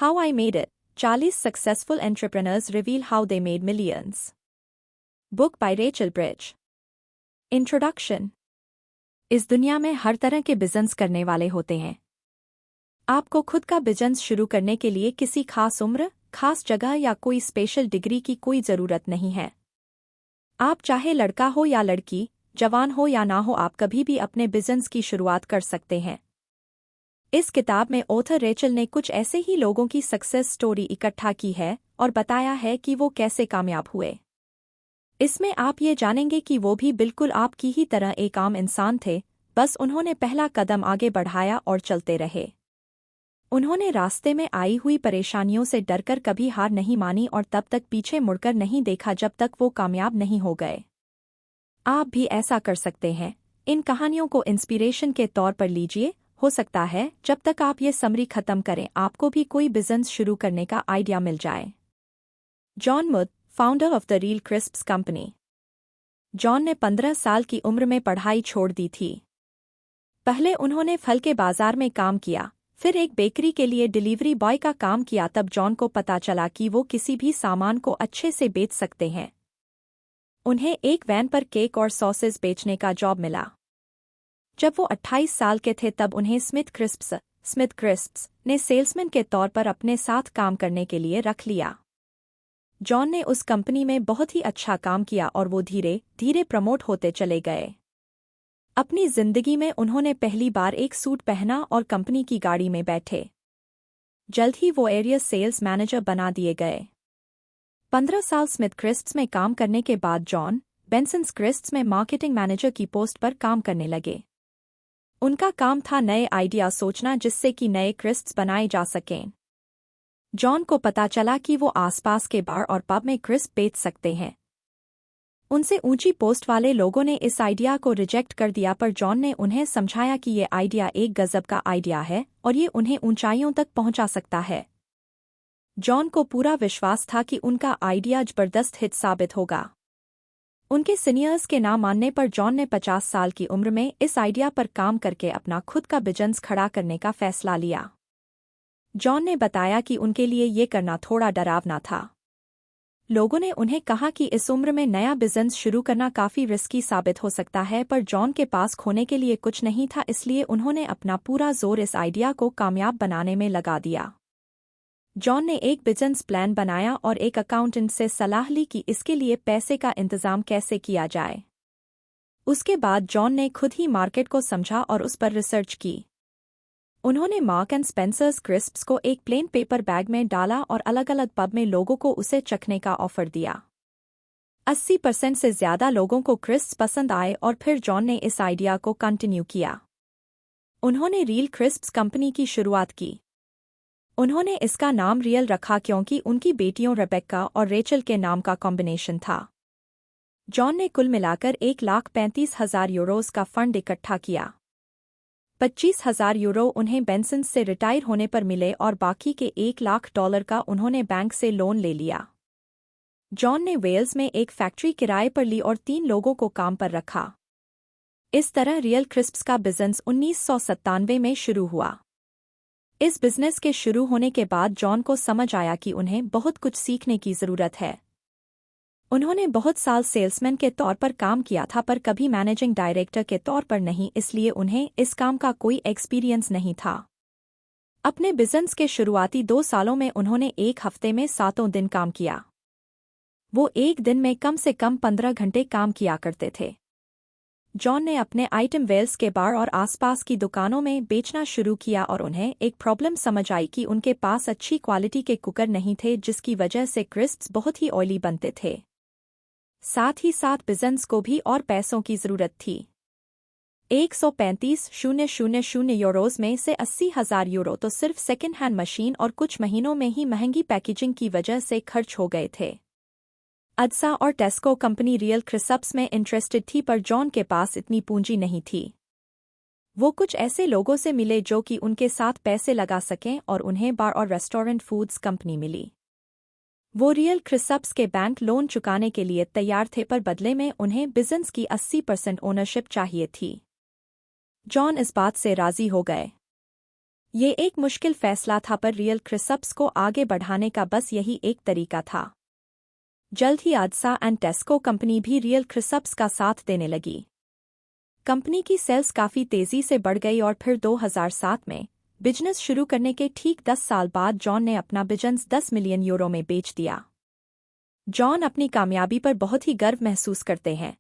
How I Made It. 40 Successful Entrepreneurs Reveal How They Made Millions. Book by Rachel Bridge. Introduction. इस दुनिया में हर तरह के business करने वाले होते हैं। आपको खुद का बिजनेस शुरू करने के लिए किसी खास उम्र, खास जगह या कोई स्पेशल डिग्री की कोई ज़रूरत नहीं है। आप चाहे लड़का हो या लड़की, जवान हो या ना हो, आप कभी भी अपने बिजनेस की शुरुआत कर सकते हैं। इस किताब में ऑथर रेचल ने कुछ ऐसे ही लोगों की सक्सेस स्टोरी इकट्ठा की है और बताया है कि वो कैसे कामयाब हुए। इसमें आप ये जानेंगे कि वो भी बिल्कुल आपकी ही तरह एक आम इंसान थे, बस उन्होंने पहला कदम आगे बढ़ाया और चलते रहे। उन्होंने रास्ते में आई हुई परेशानियों से डरकर कभी हार नहीं मानी और तब तक पीछे मुड़कर नहीं देखा जब तक वो कामयाब नहीं हो गए। आप भी ऐसा कर सकते हैं। इन कहानियों को इंस्पिरेशन के तौर पर लीजिए। हो सकता है जब तक आप ये समरी खत्म करें आपको भी कोई बिजनेस शुरू करने का आइडिया मिल जाए। जॉन मुद, founder of the real Crisps company. John ने 15 साल की उम्र में पढ़ाई छोड़ दी थी। पहले उन्होंने फल के बाजार में काम किया, फिर एक बेकरी के लिए डिलीवरी बॉय का काम किया। तब जॉन को पता चला कि वो किसी भी सामान को अच्छे से बेच सकते हैं। उन्हें एक वैन पर केक और सॉसेज बेचने का जॉब मिला। जब वो 28 साल के थे तब उन्हें स्मिथ क्रिस्प्स ने सेल्समैन के तौर पर अपने साथ काम करने के लिए रख लिया। जॉन ने उस कंपनी में बहुत ही अच्छा काम किया और वो धीरे धीरे प्रमोट होते चले गए। अपनी जिंदगी में उन्होंने पहली बार एक सूट पहना और कंपनी की गाड़ी में बैठे। जल्द ही वो एरिया सेल्स मैनेजर बना दिए गए। 15 साल स्मिथ क्रिस्प्स में काम करने के बाद जॉन बेंसन्स क्रिस्प्स में मार्केटिंग मैनेजर की पोस्ट पर काम करने लगे। उनका काम था नए आइडिया सोचना जिससे कि नए क्रिस्प्स बनाए जा सकें। जॉन को पता चला कि वो आसपास के बार और पब में क्रिस्प बेच सकते हैं। उनसे ऊंची पोस्ट वाले लोगों ने इस आइडिया को रिजेक्ट कर दिया, पर जॉन ने उन्हें समझाया कि ये आइडिया एक गजब का आइडिया है और ये उन्हें ऊंचाइयों तक पहुंचा सकता है। जॉन को पूरा विश्वास था कि उनका आइडिया जबरदस्त हिट साबित होगा। उनके सीनियर्स के ना मानने पर जॉन ने 50 साल की उम्र में इस आइडिया पर काम करके अपना खुद का बिजनेस खड़ा करने का फैसला लिया। जॉन ने बताया कि उनके लिए ये करना थोड़ा डरावना था। लोगों ने उन्हें कहा कि इस उम्र में नया बिजनेस शुरू करना काफी रिस्की साबित हो सकता है, पर जॉन के पास खोने के लिए कुछ नहीं था, इसलिए उन्होंने अपना पूरा जोर इस आइडिया को कामयाब बनाने में लगा दिया। जॉन ने एक बिजनेस प्लान बनाया और एक अकाउंटेंट से सलाह ली कि इसके लिए पैसे का इंतजाम कैसे किया जाए। उसके बाद जॉन ने खुद ही मार्केट को समझा और उस पर रिसर्च की। उन्होंने मार्क एंड स्पेंसर्स क्रिस्प्स को एक प्लेन पेपर बैग में डाला और अलग अलग पब में लोगों को उसे चखने का ऑफर दिया। 80% से ज्यादा लोगों को क्रिस्प्स पसंद आए और फिर जॉन ने इस आइडिया को कंटिन्यू किया। उन्होंने रियल क्रिस्प्स कंपनी की शुरुआत की। उन्होंने इसका नाम रियल रखा क्योंकि उनकी बेटियों रेबेक्का और रेचल के नाम का कॉम्बिनेशन था। जॉन ने कुल मिलाकर €1,35,000 का फंड इकट्ठा किया। €25,000 उन्हें बेंसन्स से रिटायर होने पर मिले और बाकी के $1,00,000 का उन्होंने बैंक से लोन ले लिया। जॉन ने वेल्स में एक फैक्ट्री किराए पर ली और 3 लोगों को काम पर रखा। इस तरह रियल क्रिस्प्स का बिजनेस 1997 में शुरू हुआ। इस बिजनेस के शुरू होने के बाद जॉन को समझ आया कि उन्हें बहुत कुछ सीखने की ज़रूरत है। उन्होंने बहुत साल सेल्समैन के तौर पर काम किया था, पर कभी मैनेजिंग डायरेक्टर के तौर पर नहीं, इसलिए उन्हें इस काम का कोई एक्सपीरियंस नहीं था। अपने बिजनेस के शुरुआती 2 सालों में उन्होंने एक हफ्ते में 7 दिन काम किया। वो एक दिन में कम से कम 15 घंटे काम किया करते थे। जॉन ने अपने आइटम वेल्स के बार और आसपास की दुकानों में बेचना शुरू किया और उन्हें एक प्रॉब्लम समझ आई कि उनके पास अच्छी क्वालिटी के कुकर नहीं थे, जिसकी वजह से क्रिस्प्स बहुत ही ऑयली बनते थे। साथ ही साथ बिजनेस को भी और पैसों की ज़रूरत थी। €135,000 में से €80,000 तो सिर्फ सेकेंड हैंड मशीन और कुछ महीनों में ही महंगी पैकेजिंग की वजह से खर्च हो गए थे। अदसा और टेस्को कंपनी रियल क्रिस्प्स में इंटरेस्टेड थी, पर जॉन के पास इतनी पूंजी नहीं थी। वो कुछ ऐसे लोगों से मिले जो कि उनके साथ पैसे लगा सकें और उन्हें बार और रेस्टोरेंट फूड्स कंपनी मिली। वो रियल क्रिस्प्स के बैंक लोन चुकाने के लिए तैयार थे, पर बदले में उन्हें बिजनेस की 80% ओनरशिप चाहिए थी। जॉन इस बात से राजी हो गए। ये एक मुश्किल फैसला था पर रियल क्रिसप्स को आगे बढ़ाने का बस यही एक तरीका था। जल्द ही आदसा एंड टेस्को कंपनी भी रियल क्रिसप्स का साथ देने लगी। कंपनी की सेल्स काफ़ी तेज़ी से बढ़ गई और फिर 2007 में बिजनेस शुरू करने के ठीक 10 साल बाद जॉन ने अपना बिजनेस 10 मिलियन यूरो में बेच दिया। जॉन अपनी कामयाबी पर बहुत ही गर्व महसूस करते हैं।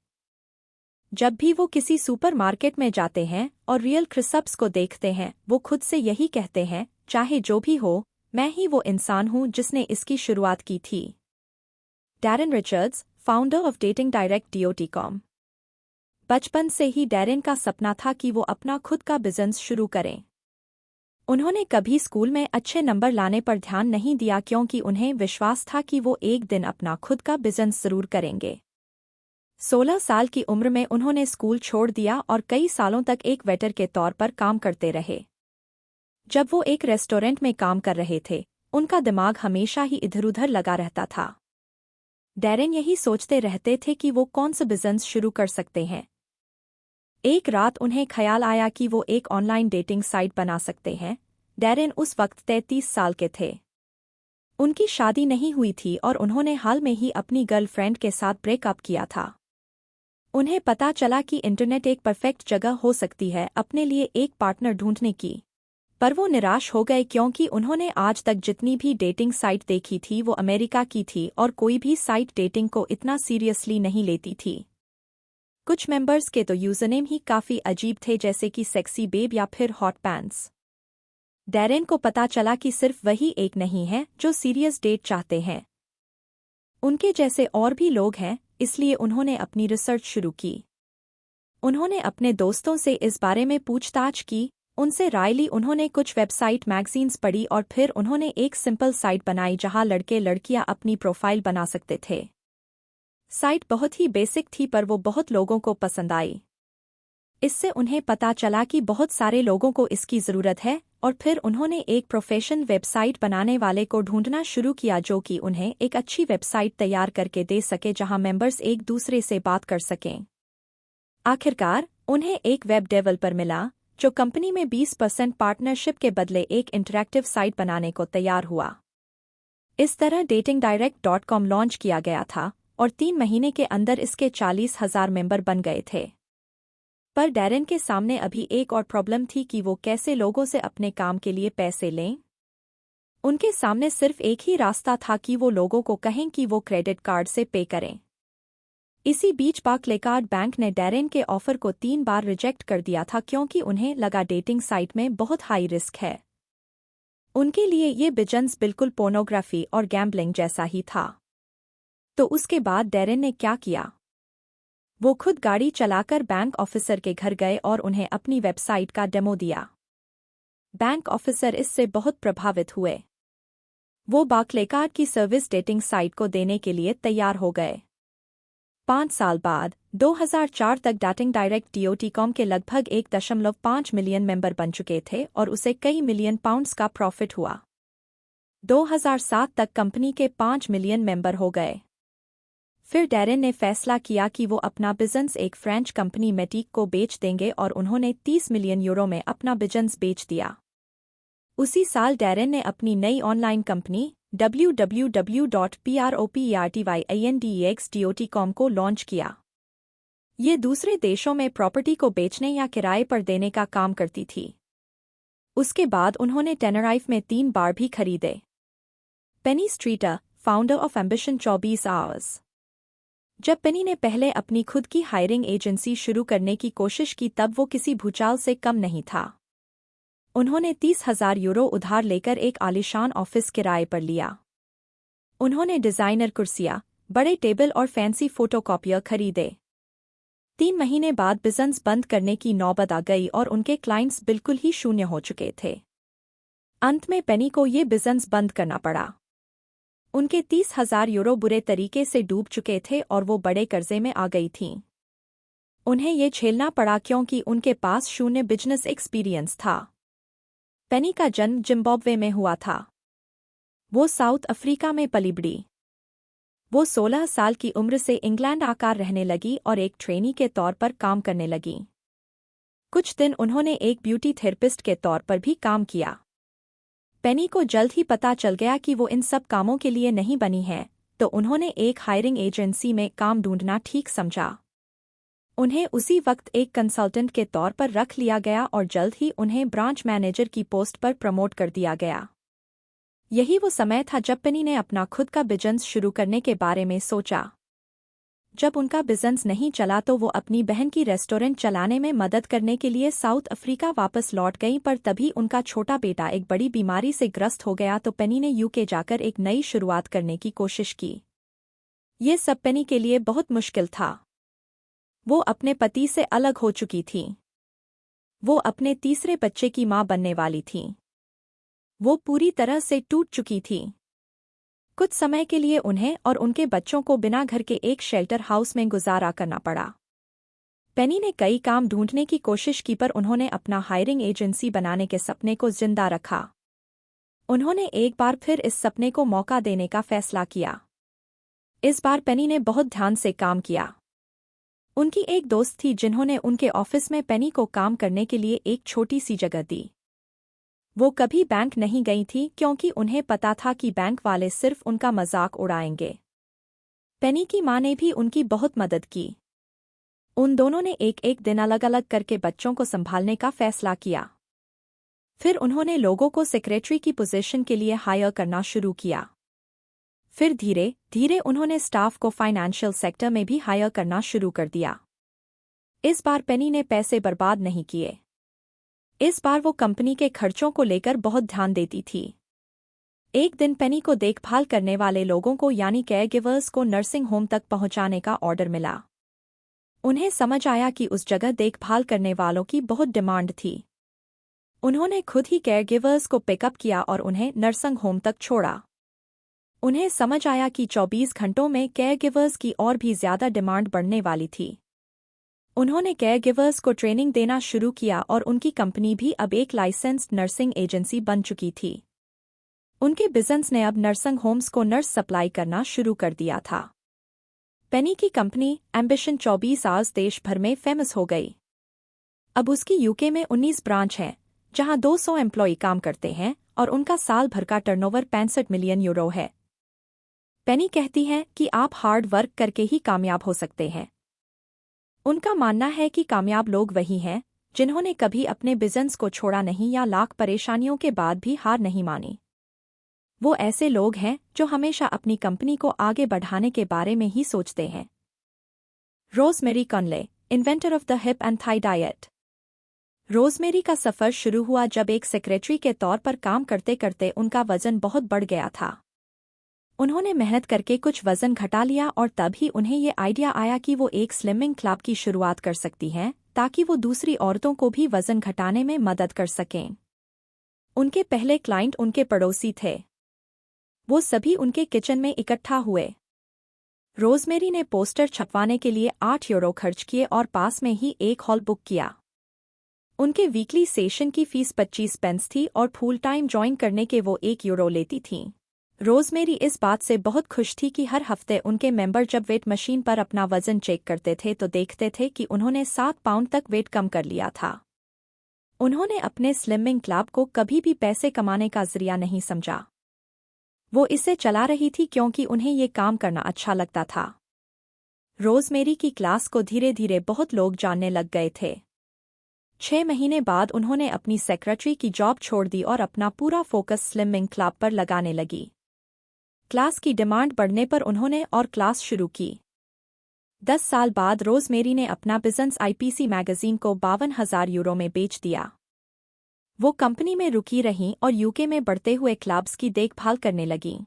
जब भी वो किसी सुपरमार्केट में जाते हैं और रियल क्रिसप्स को देखते हैं, वो खुद से यही कहते हैं, चाहे जो भी हो, मैं ही वो इंसान हूँ जिसने इसकी शुरुआत की थी। Darren Richards, founder of datingdirect.com। बचपन से ही डैरेन का सपना था कि वो अपना खुद का बिजनेस शुरू करें। उन्होंने कभी स्कूल में अच्छे नंबर लाने पर ध्यान नहीं दिया क्योंकि उन्हें विश्वास था कि वो एक दिन अपना खुद का बिजनेस जरूर करेंगे। 16 साल की उम्र में उन्होंने स्कूल छोड़ दिया और कई सालों तक एक वेटर के तौर पर काम करते रहे। जब वो एक रेस्टोरेंट में काम कर रहे थे, उनका दिमाग हमेशा ही इधर-उधर लगा रहता था। डैरेन यही सोचते रहते थे कि वो कौन सा बिजनेस शुरू कर सकते हैं। एक रात उन्हें ख्याल आया कि वो एक ऑनलाइन डेटिंग साइट बना सकते हैं। डैरेन उस वक्त 33 साल के थे। उनकी शादी नहीं हुई थी और उन्होंने हाल में ही अपनी गर्लफ्रेंड के साथ ब्रेकअप किया था। उन्हें पता चला कि इंटरनेट एक परफेक्ट जगह हो सकती है अपने लिए एक पार्टनर ढूंढने की। पर वो निराश हो गए क्योंकि उन्होंने आज तक जितनी भी डेटिंग साइट देखी थी वो अमेरिका की थी और कोई भी साइट डेटिंग को इतना सीरियसली नहीं लेती थी। कुछ मेंबर्स के तो यूजरनेम ही काफ़ी अजीब थे, जैसे कि सेक्सी बेब या फिर हॉट पैंट्स। डैरेन को पता चला कि सिर्फ वही एक नहीं है जो सीरियस डेट चाहते हैं। उनके जैसे और भी लोग हैं, इसलिए उन्होंने अपनी रिसर्च शुरू की। उन्होंने अपने दोस्तों से इस बारे में पूछताछ की, उनसे राय ली, उन्होंने कुछ वेबसाइट मैगजीन्स पढ़ी और फिर उन्होंने एक सिंपल साइट बनाई जहां लड़के लड़कियां अपनी प्रोफाइल बना सकते थे। साइट बहुत ही बेसिक थी पर वो बहुत लोगों को पसंद आई। इससे उन्हें पता चला कि बहुत सारे लोगों को इसकी ज़रूरत है और फिर उन्होंने एक प्रोफेशनल वेबसाइट बनाने वाले को ढूंढना शुरू किया जो कि उन्हें एक अच्छी वेबसाइट तैयार करके दे सके जहां मेंबर्स एक दूसरे से बात कर सकें। आखिरकार उन्हें एक वेब डेवलपर मिला जो कंपनी में 20% पार्टनरशिप के बदले एक इंटरैक्टिव साइट बनाने को तैयार हुआ। इस तरह datingdirect.com लॉन्च किया गया था और 3 महीने के अंदर इसके 40,000 मेंबर बन गए थे। पर डैरेन के सामने अभी एक और प्रॉब्लम थी कि वो कैसे लोगों से अपने काम के लिए पैसे लें। उनके सामने सिर्फ एक ही रास्ता था कि वो लोगों को कहें कि वो क्रेडिट कार्ड से पे करें। इसी बीच बार्क्लेकार्ड बैंक ने डैरेन के ऑफर को 3 बार रिजेक्ट कर दिया था क्योंकि उन्हें लगा डेटिंग साइट में बहुत हाई रिस्क है। उनके लिए ये बिजनेस बिल्कुल पोर्नोग्राफी और गैम्बलिंग जैसा ही था। तो उसके बाद डैरेन ने क्या किया? वो खुद गाड़ी चलाकर बैंक ऑफिसर के घर गए और उन्हें अपनी वेबसाइट का डेमो दिया। बैंक ऑफिसर इससे बहुत प्रभावित हुए। वो बार्क्लेकार्ड की सर्विस डेटिंग साइट को देने के लिए तैयार हो गए। 5 साल बाद 2004 तक datingdirect.com के लगभग 1.5 मिलियन मेंबर बन चुके थे और उसे कई मिलियन पाउंड्स का प्रॉफिट हुआ। 2007 तक कंपनी के 5 मिलियन मेंबर हो गए। फिर डैरेन ने फैसला किया कि वो अपना बिजनेस एक फ्रेंच कंपनी मेटिक को बेच देंगे और उन्होंने 30 मिलियन यूरो में अपना बिजनेस बेच दिया। उसी साल डैरेन ने अपनी नई ऑनलाइन कंपनी www.propertyindex.com को लॉन्च किया। ये दूसरे देशों में प्रॉपर्टी को बेचने या किराए पर देने का काम करती थी। उसके बाद उन्होंने टेनराइफ में 3 बार भी खरीदे। पेनी स्ट्रीटर, फाउंडर ऑफ एम्बिशन 24 आवर्स। जब पेनी ने पहले अपनी खुद की हायरिंग एजेंसी शुरू करने की कोशिश की तब वो किसी भूचाल से कम नहीं था। उन्होंने 30,000 यूरो उधार लेकर एक आलीशान ऑफिस किराए पर लिया। उन्होंने डिज़ाइनर कुर्सियाँ, बड़े टेबल और फैंसी फोटोकॉपियर खरीदे। 3 महीने बाद बिजनेस बंद करने की नौबत आ गई और उनके क्लाइंट्स बिल्कुल ही शून्य हो चुके थे। अंत में पेनी को ये बिजनेस बंद करना पड़ा। उनके 30,000 यूरो बुरे तरीके से डूब चुके थे और वो बड़े कर्जे में आ गई थीं। उन्हें ये झेलना पड़ा क्योंकि उनके पास शून्य बिजनेस एक्सपीरियंस था। पेनी का जन्म जिम्बाब्वे में हुआ था। वो साउथ अफ्रीका में पली बड़ी। वो 16 साल की उम्र से इंग्लैंड आकर रहने लगी और एक ट्रेनी के तौर पर काम करने लगी। कुछ दिन उन्होंने एक ब्यूटी थेरेपिस्ट के तौर पर भी काम किया। पेनी को जल्द ही पता चल गया कि वो इन सब कामों के लिए नहीं बनी है, तो उन्होंने एक हायरिंग एजेंसी में काम ढूंढना ठीक समझा। उन्हें उसी वक्त एक कंसल्टेंट के तौर पर रख लिया गया और जल्द ही उन्हें ब्रांच मैनेजर की पोस्ट पर प्रमोट कर दिया गया। यही वो समय था जब पेनी ने अपना खुद का बिजनेस शुरू करने के बारे में सोचा। जब उनका बिजनेस नहीं चला तो वो अपनी बहन की रेस्टोरेंट चलाने में मदद करने के लिए साउथ अफ्रीका वापस लौट गईं, पर तभी उनका छोटा बेटा एक बड़ी बीमारी से ग्रस्त हो गया तो पेनी ने यूके जाकर एक नई शुरुआत करने की कोशिश की। ये सब पेनी के लिए बहुत मुश्किल था। वो अपने पति से अलग हो चुकी थी। वो अपने तीसरे बच्चे की मां बनने वाली थी। वो पूरी तरह से टूट चुकी थी। कुछ समय के लिए उन्हें और उनके बच्चों को बिना घर के एक शेल्टर हाउस में गुजारा करना पड़ा। पेनी ने कई काम ढूंढने की कोशिश की, पर उन्होंने अपना हायरिंग एजेंसी बनाने के सपने को जिंदा रखा। उन्होंने एक बार फिर इस सपने को मौका देने का फैसला किया। इस बार पेनी ने बहुत ध्यान से काम किया। उनकी एक दोस्त थी जिन्होंने उनके ऑफिस में पेनी को काम करने के लिए एक छोटी सी जगह दी। वो कभी बैंक नहीं गई थी क्योंकि उन्हें पता था कि बैंक वाले सिर्फ उनका मजाक उड़ाएंगे। पेनी की मां ने भी उनकी बहुत मदद की। उन दोनों ने एक एक दिन अलग अलग करके बच्चों को संभालने का फैसला किया। फिर उन्होंने लोगों को सेक्रेटरी की पोजीशन के लिए हायर करना शुरू किया। फिर धीरे धीरे उन्होंने स्टाफ को फाइनेंशियल सेक्टर में भी हायर करना शुरू कर दिया। इस बार पेनी ने पैसे बर्बाद नहीं किए। इस बार वो कंपनी के खर्चों को लेकर बहुत ध्यान देती थी। एक दिन पेनी को देखभाल करने वाले लोगों को यानी केयरगिवर्स को नर्सिंग होम तक पहुंचाने का ऑर्डर मिला। उन्हें समझ आया कि उस जगह देखभाल करने वालों की बहुत डिमांड थी। उन्होंने खुद ही केयरगिवर्स को पिकअप किया और उन्हें नर्सिंग होम तक छोड़ा। उन्हें समझ आया कि 24 घंटों में केयरगिवर्स की और भी ज्यादा डिमांड बढ़ने वाली थी। उन्होंने केयरगिवर्स को ट्रेनिंग देना शुरू किया और उनकी कंपनी भी अब एक लाइसेंस्ड नर्सिंग एजेंसी बन चुकी थी। उनके बिजनेस ने अब नर्सिंग होम्स को नर्स सप्लाई करना शुरू कर दिया था। पेनी की कंपनी एम्बिशन 24 आवर्स देश भर में फेमस हो गई। अब उसकी यूके में 19 ब्रांच हैं, जहां 200 एम्प्लॉय काम करते हैं और उनका साल भर का टर्नओवर 65 मिलियन यूरो है। पेनी कहती हैं कि आप हार्ड वर्क करके ही कामयाब हो सकते हैं। उनका मानना है कि कामयाब लोग वही हैं जिन्होंने कभी अपने बिजनेस को छोड़ा नहीं या लाख परेशानियों के बाद भी हार नहीं मानी। वो ऐसे लोग हैं जो हमेशा अपनी कंपनी को आगे बढ़ाने के बारे में ही सोचते हैं। Rosemary Conley, inventor of the hip and thigh diet. रोज़मेरी का सफ़र शुरू हुआ जब एक सेक्रेटरी के तौर पर काम करते करते उनका वजन बहुत बढ़ गया था। उन्होंने मेहनत करके कुछ वजन घटा लिया और तब ही उन्हें ये आइडिया आया कि वो एक स्लिमिंग क्लब की शुरुआत कर सकती हैं ताकि वो दूसरी औरतों को भी वजन घटाने में मदद कर सकें। उनके पहले क्लाइंट उनके पड़ोसी थे। वो सभी उनके किचन में इकट्ठा हुए। रोज़मेरी ने पोस्टर छपवाने के लिए 8 यूरो खर्च किए और पास में ही एक हॉल बुक किया। उनके वीकली सेशन की फीस 25 पेंस थी और फुल टाइम ज्वाइन करने के वो 1 यूरो लेती थीं। रोज़मेरी इस बात से बहुत खुश थी कि हर हफ्ते उनके मेंबर जब वेट मशीन पर अपना वजन चेक करते थे तो देखते थे कि उन्होंने 7 पाउंड तक वेट कम कर लिया था। उन्होंने अपने स्लिमिंग क्लब को कभी भी पैसे कमाने का जरिया नहीं समझा। वो इसे चला रही थी क्योंकि उन्हें ये काम करना अच्छा लगता था। रोज़मेरी की क्लास को धीरे धीरे बहुत लोग जानने लग गए थे। 6 महीने बाद उन्होंने अपनी सेक्रेटरी की जॉब छोड़ दी और अपना पूरा फोकस स्लिमिंग क्लब पर लगाने लगी। क्लास की डिमांड बढ़ने पर उन्होंने और क्लास शुरू की। 10 साल बाद रोज़मेरी ने अपना बिजनेस आईपीसी मैगजीन को 52,000 यूरो में बेच दिया। वो कंपनी में रुकी रहीं और यूके में बढ़ते हुए क्लब्स की देखभाल करने लगीं।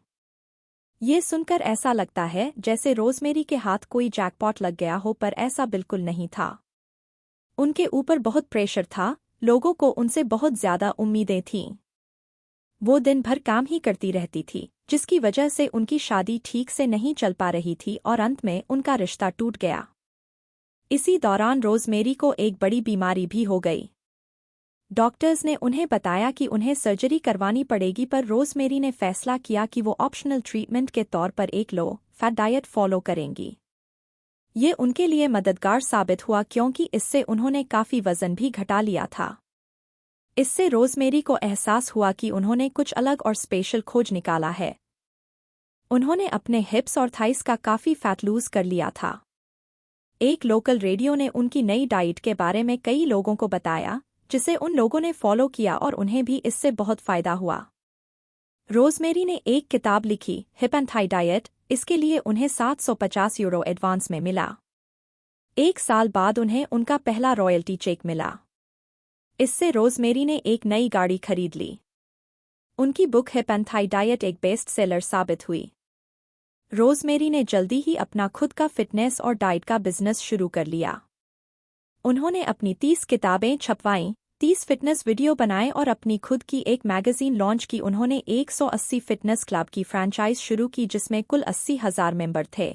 ये सुनकर ऐसा लगता है जैसे रोज़मेरी के हाथ कोई जैकपॉट लग गया हो, पर ऐसा बिल्कुल नहीं था। उनके ऊपर बहुत प्रेशर था, लोगों को उनसे बहुत ज्यादा उम्मीदें थीं। वो दिन भर काम ही करती रहती थी, जिसकी वजह से उनकी शादी ठीक से नहीं चल पा रही थी और अंत में उनका रिश्ता टूट गया। इसी दौरान रोज़मेरी को एक बड़ी बीमारी भी हो गई। डॉक्टर्स ने उन्हें बताया कि उन्हें सर्जरी करवानी पड़ेगी, पर रोज़मेरी ने फैसला किया कि वो ऑप्शनल ट्रीटमेंट के तौर पर एक लो फैट डाइट फॉलो करेंगी। ये उनके लिए मददगार साबित हुआ क्योंकि इससे उन्होंने काफ़ी वज़न भी घटा लिया था। इससे रोज़मेरी को एहसास हुआ कि उन्होंने कुछ अलग और स्पेशल खोज निकाला है। उन्होंने अपने हिप्स और थाइस का काफ़ी फैट लूज कर लिया था। एक लोकल रेडियो ने उनकी नई डाइट के बारे में कई लोगों को बताया, जिसे उन लोगों ने फॉलो किया और उन्हें भी इससे बहुत फ़ायदा हुआ। रोज़मेरी ने एक किताब लिखी, हिप एंड थाई डाइट। इसके लिए उन्हें €750 एडवांस में मिला। 1 साल बाद उन्हें उनका पहला रॉयल्टी चेक मिला। इससे रोज़मेरी ने एक नई गाड़ी खरीद ली। उनकी book hip and thigh diet एक बेस्ट सेलर साबित हुई। रोज़मेरी ने जल्दी ही अपना खुद का फिटनेस और डाइट का बिजनेस शुरू कर लिया। उन्होंने अपनी 30 किताबें छपवाईं, 30 फिटनेस वीडियो बनाए और अपनी खुद की एक मैगजीन लॉन्च की। उन्होंने 180 फिटनेस क्लब की फ्रैंचाइज शुरू की, जिसमें कुल 80,000 मेंबर थे।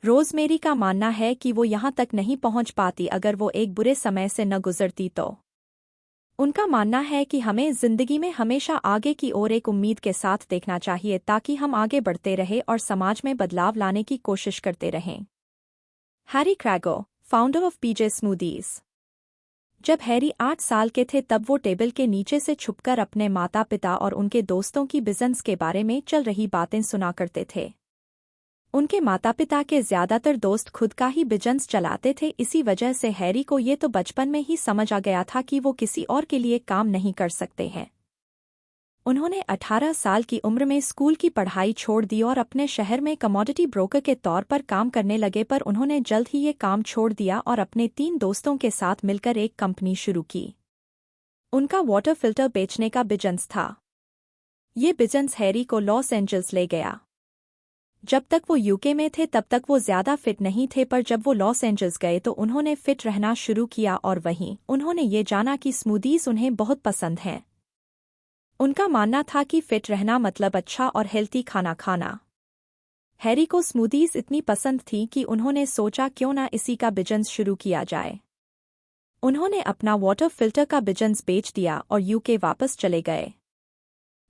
रोज़मेरी का मानना है कि वो यहाँ तक नहीं पहुँच पाती अगर वो एक बुरे समय से न गुजरती तो। उनका मानना है कि हमें जिंदगी में हमेशा आगे की ओर एक उम्मीद के साथ देखना चाहिए ताकि हम आगे बढ़ते रहें और समाज में बदलाव लाने की कोशिश करते रहें। Harry Cragoe, founder of PJ smoothies. जब हैरी 8 साल के थे तब वो टेबल के नीचे से छुपकर अपने माता पिता और उनके दोस्तों की बिजनेस के बारे में चल रही बातें सुना करते थे। उनके माता पिता के ज्यादातर दोस्त खुद का ही बिजनेस चलाते थे, इसी वजह से हैरी को ये तो बचपन में ही समझ आ गया था कि वो किसी और के लिए काम नहीं कर सकते हैं। उन्होंने 18 साल की उम्र में स्कूल की पढ़ाई छोड़ दी और अपने शहर में कमोडिटी ब्रोकर के तौर पर काम करने लगे, पर उन्होंने जल्द ही ये काम छोड़ दिया और अपने 3 दोस्तों के साथ मिलकर एक कंपनी शुरू की। उनका वाटर फिल्टर बेचने का बिजनेस था। ये बिजनेस हैरी को लॉस एंजल्स ले गया। जब तक वो यूके में थे तब तक वो ज्यादा फिट नहीं थे, पर जब वो लॉस एंजल्स गए तो उन्होंने फिट रहना शुरू किया और वहीं उन्होंने ये जाना कि स्मूदीज उन्हें बहुत पसंद हैं। उनका मानना था कि फिट रहना मतलब अच्छा और हेल्थी खाना खाना। हैरी को स्मूदीज इतनी पसंद थी कि उन्होंने सोचा क्यों ना इसी का बिजनेस शुरू किया जाए। उन्होंने अपना वाटर फिल्टर का बिजनेस बेच दिया और यूके वापस चले गए।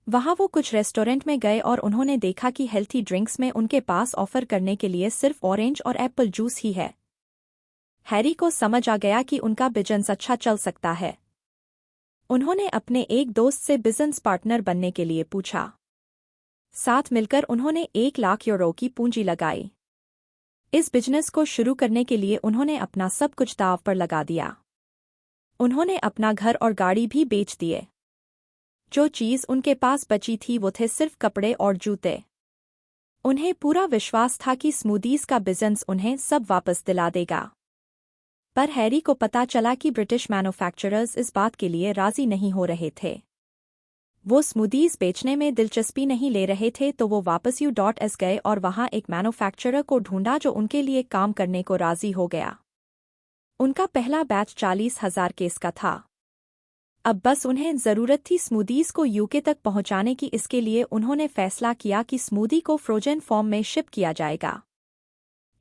वहाँ वो कुछ रेस्टोरेंट में गए और उन्होंने देखा कि हेल्थी ड्रिंक्स में उनके पास ऑफर करने के लिए सिर्फ ऑरेंज और एप्पल जूस ही है। हैरी को समझ आ गया कि उनका बिजनेस अच्छा चल सकता है। उन्होंने अपने एक दोस्त से बिजनेस पार्टनर बनने के लिए पूछा। साथ मिलकर उन्होंने €1,00,000 की पूंजी लगाई। इस बिजनेस को शुरू करने के लिए उन्होंने अपना सब कुछ दांव पर लगा दिया। उन्होंने अपना घर और गाड़ी भी बेच दिए। जो चीज़ उनके पास बची थी वो थे सिर्फ कपड़े और जूते। उन्हें पूरा विश्वास था कि स्मूदीज का बिजनेस उन्हें सब वापस दिला देगा। पर हैरी को पता चला कि ब्रिटिश मैन्युफैक्चरर्स इस बात के लिए राजी नहीं हो रहे थे। वो स्मूदीज बेचने में दिलचस्पी नहीं ले रहे थे, तो वो वापस U.S गए और वहाँ एक मैन्युफैक्चरर को ढूंढा जो उनके लिए काम करने को राजी हो गया। उनका पहला बैच 40,000 केस का था। अब बस उन्हें ज़रूरत थी स्मूदीज को यूके तक पहुंचाने की। इसके लिए उन्होंने फैसला किया कि स्मूदी को फ्रोजन फॉर्म में शिप किया जाएगा।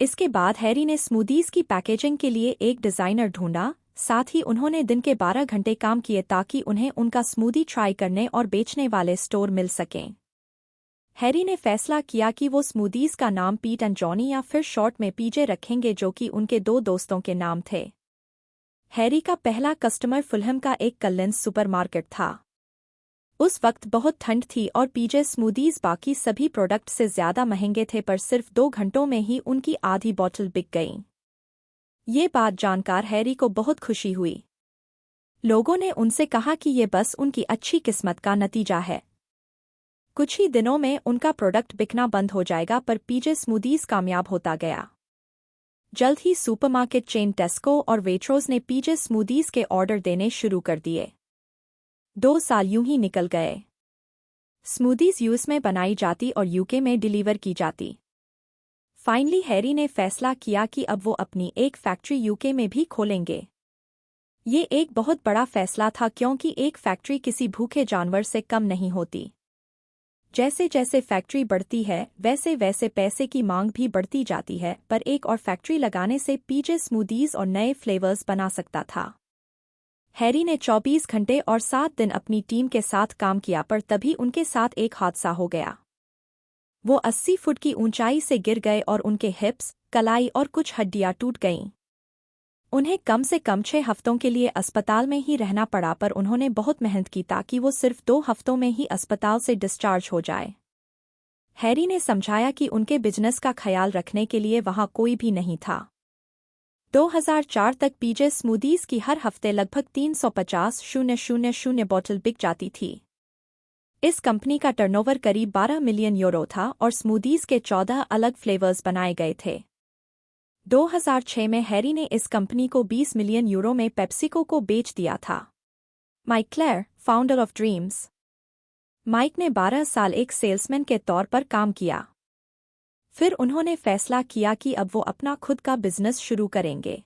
इसके बाद हैरी ने स्मूदीज की पैकेजिंग के लिए एक डिज़ाइनर ढूंढा। साथ ही उन्होंने दिन के 12 घंटे काम किए ताकि उन्हें उनका स्मूदी ट्राई करने और बेचने वाले स्टोर मिल सकें। हैरी ने फैसला किया कि वो स्मूदीज का नाम पीट एंड जॉनी या फिर शॉर्ट में पीजे रखेंगे, जो कि उनके 2 दोस्तों के नाम थे। हैरी का पहला कस्टमर फुलहम का एक कलिंस सुपरमार्केट था। उस वक्त बहुत ठंड थी और पीजे स्मूदीज बाकी सभी प्रोडक्ट से ज्यादा महंगे थे, पर सिर्फ 2 घंटों में ही उनकी आधी बोतल बिक गई। ये बात जानकर हैरी को बहुत खुशी हुई। लोगों ने उनसे कहा कि ये बस उनकी अच्छी किस्मत का नतीजा है। कुछ ही दिनों में उनका प्रोडक्ट बिकना बंद हो जाएगा, पर पीजे स्मूदीज कामयाब होता गया। जल्द ही सुपरमार्केट चेन टेस्को और वेट्रोज ने पीजे स्मूदीज के ऑर्डर देने शुरू कर दिए। 2 साल यूं ही निकल गए। स्मूदीज यूएस में बनाई जाती और यूके में डिलीवर की जाती। फाइनली हैरी ने फैसला किया कि अब वो अपनी एक फैक्ट्री यूके में भी खोलेंगे। ये एक बहुत बड़ा फैसला था, क्योंकि एक फैक्ट्री किसी भूखे जानवर से कम नहीं होती। जैसे जैसे फैक्ट्री बढ़ती है वैसे वैसे पैसे की मांग भी बढ़ती जाती है, पर एक और फैक्ट्री लगाने से पीजे स्मूदीज और नए फ्लेवर्स बना सकता था। हैरी ने 24 घंटे और 7 दिन अपनी टीम के साथ काम किया, पर तभी उनके साथ एक हादसा हो गया। वो 80 फुट की ऊंचाई से गिर गए और उनके हिप्स, कलाई और कुछ हड्डियां टूट गईं। उन्हें कम से कम 6 हफ्तों के लिए अस्पताल में ही रहना पड़ा, पर उन्होंने बहुत मेहनत की ताकि वो सिर्फ 2 हफ्तों में ही अस्पताल से डिस्चार्ज हो जाए। हैरी ने समझाया कि उनके बिजनेस का ख्याल रखने के लिए वहां कोई भी नहीं था। 2004 तक पीजे स्मूदीज की हर हफ्ते लगभग 350,000 बोतल बिक जाती थी। इस कंपनी का टर्नओवर करीब 12 मिलियन यूरो था और स्मूदीज के 14 अलग फ्लेवर्स बनाए गए थे। 2006 में हैरी ने इस कंपनी को 20 मिलियन यूरो में पेप्सिको को बेच दिया था। Mike Clare, founder of Dreams. Mike ने 12 साल एक सेल्समैन के तौर पर काम किया। फिर उन्होंने फैसला किया कि अब वो अपना खुद का बिजनेस शुरू करेंगे।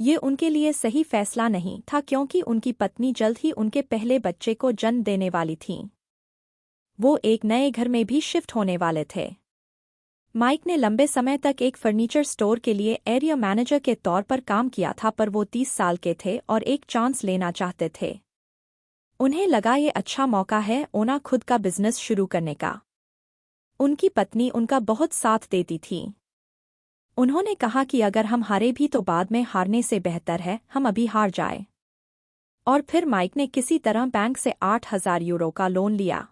ये उनके लिए सही फैसला नहीं था क्योंकि उनकी पत्नी जल्द ही उनके पहले बच्चे को जन्म देने वाली थीं। वो एक नए घर में भी शिफ्ट होने वाले थे। माइक ने लंबे समय तक एक फर्नीचर स्टोर के लिए एरिया मैनेजर के तौर पर काम किया था, पर वो 30 साल के थे और एक चांस लेना चाहते थे। उन्हें लगा ये अच्छा मौका है ओना खुद का बिजनेस शुरू करने का। उनकी पत्नी उनका बहुत साथ देती थी। उन्होंने कहा कि अगर हम हारे भी तो बाद में हारने से बेहतर है हम अभी हार जाए। और फिर माइक ने किसी तरह बैंक से 8,000 यूरो का लोन लिया।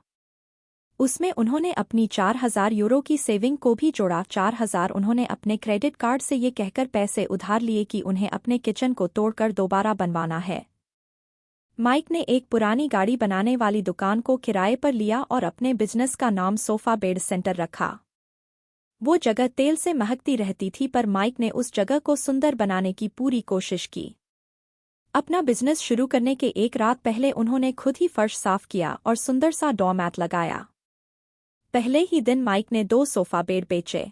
उसमें उन्होंने अपनी 4,000 यूरो की सेविंग को भी जोड़ा। 4,000 उन्होंने अपने क्रेडिट कार्ड से ये कहकर पैसे उधार लिए कि उन्हें अपने किचन को तोड़कर दोबारा बनवाना है। माइक ने एक पुरानी गाड़ी बनाने वाली दुकान को किराए पर लिया और अपने बिजनेस का नाम सोफा बेड सेंटर रखा। वो जगह तेल से महकती रहती थी, पर माइक ने उस जगह को सुंदर बनाने की पूरी कोशिश की। अपना बिजनेस शुरू करने के एक रात पहले उन्होंने खुद ही फर्श साफ किया और सुंदर सा डोरमैट लगाया। पहले ही दिन माइक ने 2 सोफा बेड बेचे।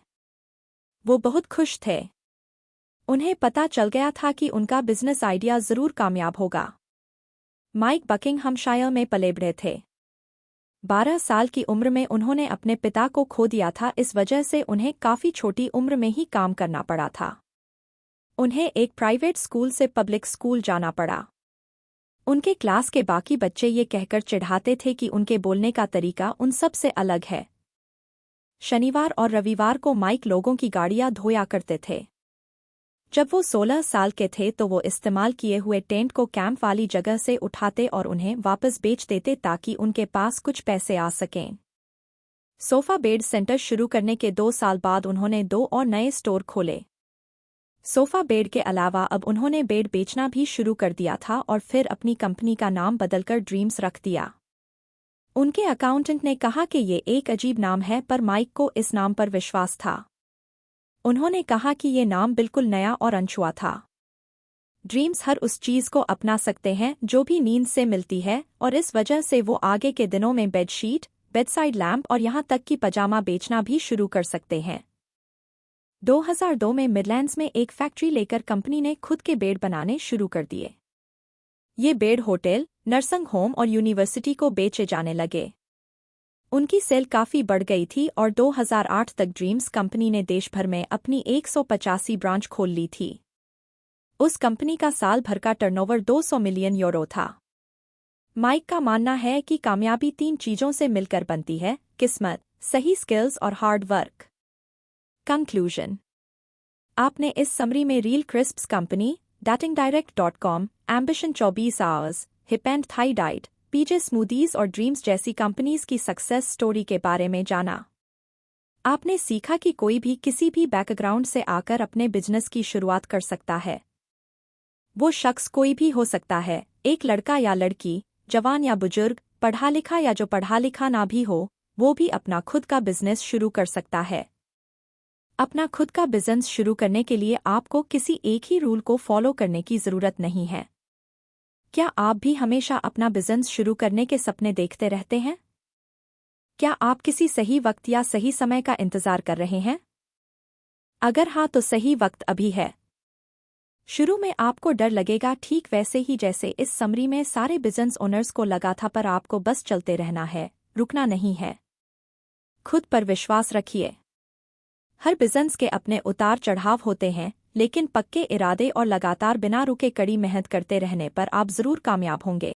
वो बहुत खुश थे। उन्हें पता चल गया था कि उनका बिजनेस आइडिया जरूर कामयाब होगा। माइक बकिंघमशायर में पले बढ़े थे। 12 साल की उम्र में उन्होंने अपने पिता को खो दिया था, इस वजह से उन्हें काफी छोटी उम्र में ही काम करना पड़ा था। उन्हें एक प्राइवेट स्कूल से पब्लिक स्कूल जाना पड़ा। उनके क्लास के बाकी बच्चे ये कहकर चिढ़ाते थे कि उनके बोलने का तरीका उन सब से अलग है। शनिवार और रविवार को माइक लोगों की गाड़ियां धोया करते थे। जब वो 16 साल के थे तो वो इस्तेमाल किए हुए टेंट को कैंप वाली जगह से उठाते और उन्हें वापस बेच देते ताकि उनके पास कुछ पैसे आ सकें। सोफा बेड सेंटर शुरू करने के 2 साल बाद उन्होंने 2 और नए स्टोर खोले। सोफा बेड के अलावा अब उन्होंने बेड बेचना भी शुरू कर दिया था और फिर अपनी कंपनी का नाम बदलकर ड्रीम्स रख दिया। उनके अकाउंटेंट ने कहा कि ये एक अजीब नाम है, पर माइक को इस नाम पर विश्वास था। उन्होंने कहा कि ये नाम बिल्कुल नया और अनछुआ था। ड्रीम्स हर उस चीज को अपना सकते हैं जो भी नींद से मिलती है, और इस वजह से वो आगे के दिनों में बेडशीट, बेडसाइड लैंप और यहाँ तक कि पजामा बेचना भी शुरू कर सकते हैं। 2002 में मिडलैंड्स में एक फैक्ट्री लेकर कंपनी ने खुद के बेड बनाने शुरू कर दिए। ये बेड होटल, नर्सिंग होम और यूनिवर्सिटी को बेचे जाने लगे। उनकी सेल काफी बढ़ गई थी और 2008 तक ड्रीम्स कंपनी ने देश भर में अपनी 185 ब्रांच खोल ली थी। उस कंपनी का साल भर का टर्नओवर 200 मिलियन यूरो था। माइक का मानना है कि कामयाबी 3 चीजों से मिलकर बनती है: किस्मत, सही स्किल्स और हार्ड वर्क। कंक्लूजन। आपने इस समरी में Real Crisps company, datingdirect.com, ambition 24 hours, hip and thigh diet, PJ smoothies और ड्रीम्स जैसी कंपनीज की सक्सेस स्टोरी के बारे में जाना। आपने सीखा कि कोई भी किसी भी बैकग्राउंड से आकर अपने बिजनेस की शुरुआत कर सकता है। वो शख्स कोई भी हो सकता है, एक लड़का या लड़की, जवान या बुजुर्ग, पढ़ा लिखा या जो पढ़ा लिखा ना भी हो, वो भी अपना खुद का बिजनेस शुरू कर सकता है। अपना खुद का बिजनेस शुरू करने के लिए आपको किसी एक ही रूल को फॉलो करने की जरूरत नहीं है। क्या आप भी हमेशा अपना बिजनेस शुरू करने के सपने देखते रहते हैं? क्या आप किसी सही वक्त या सही समय का इंतजार कर रहे हैं? अगर हाँ, तो सही वक्त अभी है। शुरू में आपको डर लगेगा, ठीक वैसे ही जैसे इस समरी में सारे बिजनेस ओनर्स को लगा था, पर आपको बस चलते रहना है, रुकना नहीं है। खुद पर विश्वास रखिए। हर बिजनेस के अपने उतार चढ़ाव होते हैं, लेकिन पक्के इरादे और लगातार बिना रुके कड़ी मेहनत करते रहने पर आप जरूर कामयाब होंगे।